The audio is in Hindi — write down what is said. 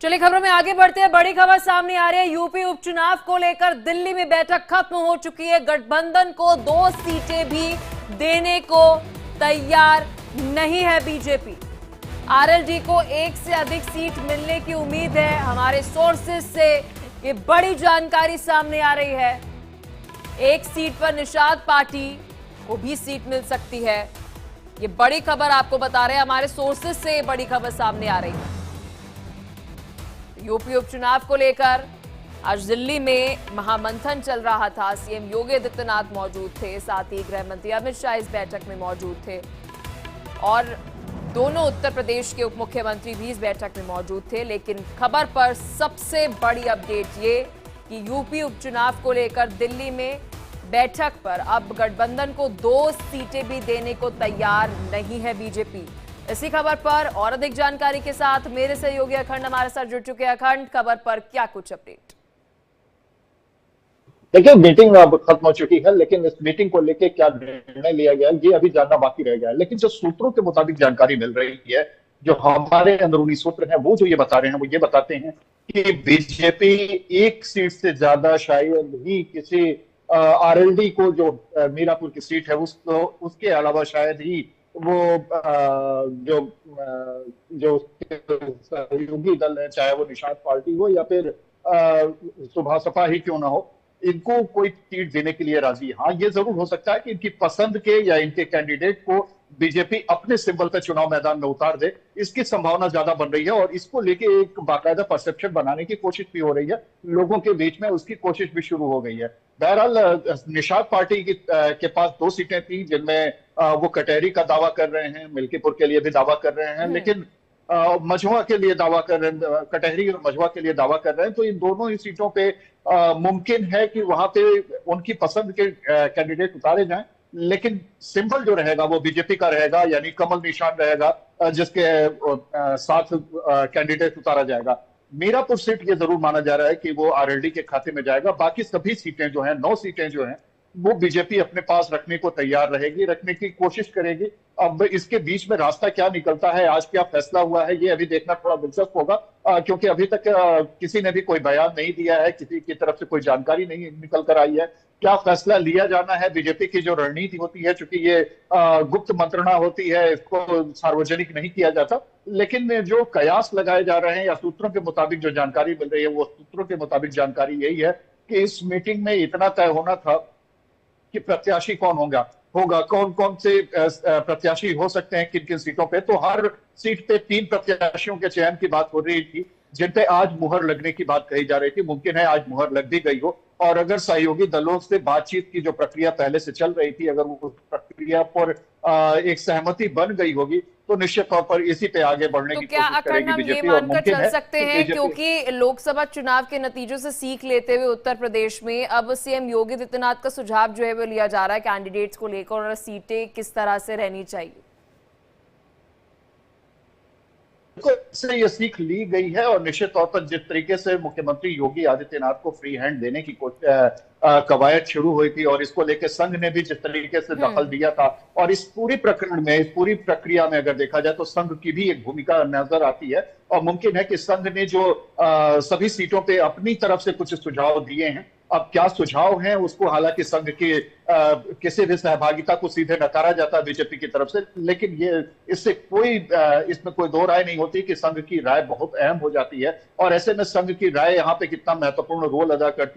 चलिए खबरों में आगे बढ़ते हैं। बड़ी खबर सामने आ रही है। यूपी उपचुनाव को लेकर दिल्ली में बैठक खत्म हो चुकी है। गठबंधन को 2 सीटें भी देने को तैयार नहीं है बीजेपी। आरएलडी को 1 से अधिक सीट मिलने की उम्मीद है। हमारे सोर्सेज से ये बड़ी जानकारी सामने आ रही है। 1 सीट पर निषाद पार्टी को भी सीट मिल सकती है। ये बड़ी खबर आपको बता रहे हैं, हमारे सोर्सेज से ये बड़ी खबर सामने आ रही है। यूपी उपचुनाव को लेकर आज दिल्ली में महामंथन चल रहा था। सीएम योगी आदित्यनाथ मौजूद थे, साथ ही गृह मंत्री अमित शाह इस बैठक में मौजूद थे और दोनों उत्तर प्रदेश के उप मुख्यमंत्री भी इस बैठक में मौजूद थे। लेकिन खबर पर सबसे बड़ी अपडेट ये कि यूपी उपचुनाव को लेकर दिल्ली में बैठक पर अब गठबंधन को 2 सीटें भी देने को तैयार नहीं है बीजेपी। इसी खबर पर और अधिक जानकारी के साथ मेरे सहयोगी अखंड हमारे साथ जुड़ चुके हैं। अखंड, खबर पर क्या कुछ अपडेट? देखिए, मीटिंग अब खत्म हो चुकी है, लेकिन इस मीटिंग को लेकर क्या निर्णय लिया गया ये अभी जानना बाकी रह गया है। लेकिन जो सूत्रों के मुताबिक जानकारी मिल रही है, जो हमारे अंदरूनी सूत्र हैं, वो जो ये बता रहे हैं, वो ये बताते हैं कि बीजेपी 1 सीट से ज्यादा शायद ही किसी आरएलडी को, जो मीरापुर की सीट है, उसको, उसके अलावा शायद ही वो जो जो सहयोगी दल है, चाहे वो निषाद पार्टी हो या फिर सुबह सपा ही क्यों ना हो, इनको कोई सीट देने के लिए राजी। हाँ, ये जरूर हो सकता है कि इनकी पसंद के या इनके कैंडिडेट को बीजेपी अपने सिंबल पर चुनाव मैदान में उतार दे, इसकी संभावना ज्यादा बन रही है और इसको लेके एक बाकायदा परसेप्शन बनाने की कोशिश भी हो रही है लोगों के बीच में, उसकी कोशिश भी शुरू हो गई है। बहरहाल निषाद पार्टी के पास 2 सीटें थी, जिनमें वो कटहरी का दावा कर रहे हैं, मिल्कीपुर के लिए भी दावा कर रहे हैं, लेकिन मझवा के लिए दावा कर रहे हैं, कटहरी और मझवा के लिए दावा कर रहे हैं। तो इन दोनों ही सीटों पे मुमकिन है कि वहां पे उनकी पसंद के कैंडिडेट उतारे जाएं, लेकिन सिंबल जो रहेगा वो बीजेपी का रहेगा, यानी कमल निशान रहेगा, जिसके साथ कैंडिडेट उतारा जाएगा। मीरापुर सीट ये जरूर माना जा रहा है कि वो आरएलडी के खाते में जाएगा। बाकी सभी सीटें जो हैं, 9 सीटें जो हैं, वो बीजेपी अपने पास रखने को तैयार रहेगी, रखने की कोशिश करेगी। अब इसके बीच में रास्ता क्या निकलता है, आज क्या फैसला हुआ है, ये अभी देखना थोड़ा दिलचस्प होगा, क्योंकि अभी तक किसी ने भी कोई बयान नहीं दिया है, किसी की तरफ से कोई जानकारी नहीं निकल कर आई है। क्या फैसला लिया जाना है, बीजेपी की जो रणनीति होती है, चूंकि ये गुप्त मंत्रणा होती है, इसको सार्वजनिक नहीं किया जाता, लेकिन जो कयास लगाए जा रहे हैं या सूत्रों के मुताबिक जो जानकारी मिल रही है, वो सूत्रों के मुताबिक जानकारी यही है कि इस मीटिंग में इतना तय होना था कि प्रत्याशी कौन होगा, कौन कौन से प्रत्याशी हो सकते हैं किन किन सीटों पे। तो हर सीट पे 3 प्रत्याशियों के चयन की बात हो रही थी, जिन पे आज मुहर लगने की बात कही जा रही थी। मुमकिन है आज मुहर लग भी गई हो, और अगर सहयोगी दलों से बातचीत की जो प्रक्रिया पहले से चल रही थी, अगर वो प्रक्रिया पर एक सहमति बन गई होगी, तो निश्चित तौर पर इसी पे आगे बढ़ने की कोशिश करेगी बीजेपी। और मुमकिन है सकते हैं क्योंकि लोकसभा चुनाव के नतीजों से सीख लेते हुए उत्तर प्रदेश में अब सीएम योगी आदित्यनाथ का सुझाव जो है वो लिया जा रहा है कैंडिडेट्स को लेकर, और सीटें किस तरह से रहनी चाहिए। से ये सीख ली गई है और निश्चित तौर पर जिस तरीके से मुख्यमंत्री योगी आदित्यनाथ को फ्री हैंड देने की कवायद शुरू हुई थी, और इसको लेकर संघ ने भी जिस तरीके से दखल दिया था, और इस पूरी प्रकरण में, इस पूरी प्रक्रिया में अगर देखा जाए तो संघ की भी एक भूमिका नजर आती है। और मुमकिन है कि संघ ने जो सभी सीटों पे अपनी तरफ से कुछ सुझाव दिए हैं, अब क्या सुझाव हैं उसको, हालांकि संघ की किसी भी सहभागिता को सीधे नकारा जाता है बीजेपी की तरफ से, लेकिन ये इससे कोई इसमें कोई दो राय नहीं होती कि संघ की राय बहुत अहम हो जाती है, और ऐसे में संघ की राय यहाँ पे कितना महत्वपूर्ण रोल अदा करती है।